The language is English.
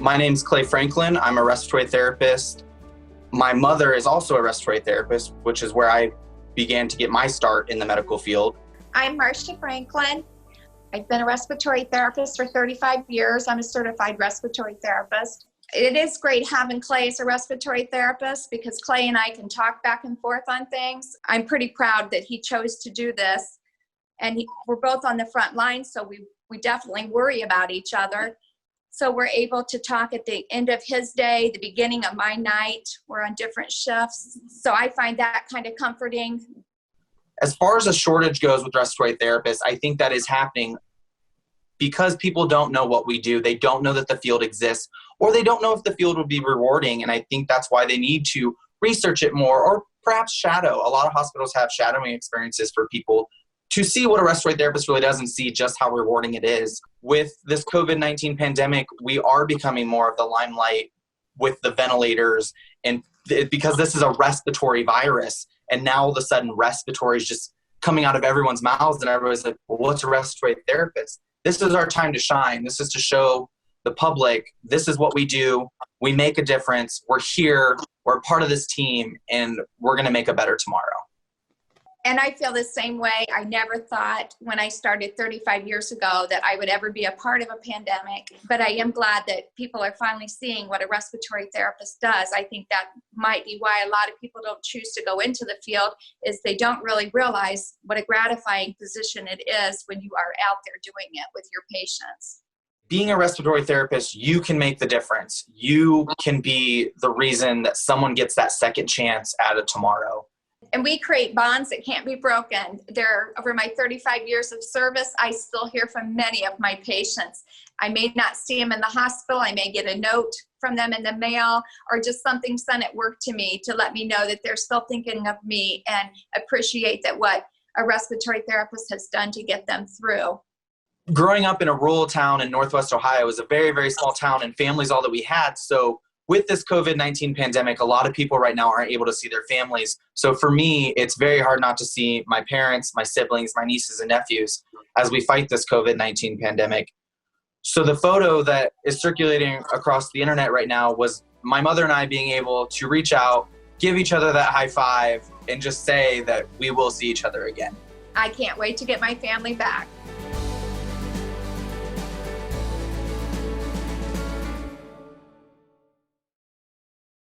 My name's Clay Franklin. I'm a respiratory therapist. My mother is also a respiratory therapist, which is where I began to get my start in the medical field. I'm Marsha Franklin. I've been a respiratory therapist for 35 years. I'm a certified respiratory therapist. It is great having Clay as a respiratory therapist because Clay and I can talk back and forth on things. I'm pretty proud that he chose to do this. And we're both on the front line, so we definitely worry about each other. So we're able to talk at the end of his day, the beginning of my night. We're on different shifts. So I find that kind of comforting. As far as a shortage goes with respiratory therapists, I think that is happening because people don't know what we do. They don't know that the field exists, or they don't know if the field would be rewarding. And I think that's why they need to research it more, or perhaps shadow. A lot of hospitals have shadowing experiences for people to see what a respiratory therapist really does and see just how rewarding it is. With this COVID-19 pandemic, we are becoming more of the limelight with the ventilators, and because this is a respiratory virus, and now all of a sudden respiratory is just coming out of everyone's mouths, and everybody's like, well, what's a respiratory therapist? This is our time to shine. This is to show the public, this is what we do. We make a difference. We're here. We're part of this team, and we're going to make a better tomorrow. And I feel the same way. I never thought when I started 35 years ago that I would ever be a part of a pandemic, but I am glad that people are finally seeing what a respiratory therapist does. I think that might be why a lot of people don't choose to go into the field, is they don't really realize what a gratifying position it is when you are out there doing it with your patients. Being a respiratory therapist, you can make the difference. You can be the reason that someone gets that second chance at a tomorrow. And we create bonds that can't be broken. Over my 35 years of service, I still hear from many of my patients. I may not see them in the hospital. I may get a note from them in the mail, or just something sent at work to me to let me know that they're still thinking of me and appreciate that what a respiratory therapist has done to get them through. Growing up in a rural town in Northwest Ohio, it was a very, very small town, and family's all that we had. So with this COVID-19 pandemic, a lot of people right now aren't able to see their families. So for me, it's very hard not to see my parents, my siblings, my nieces and nephews as we fight this COVID-19 pandemic. So the photo that is circulating across the internet right now was my mother and I being able to reach out, give each other that high five, and just say that we will see each other again. I can't wait to get my family back.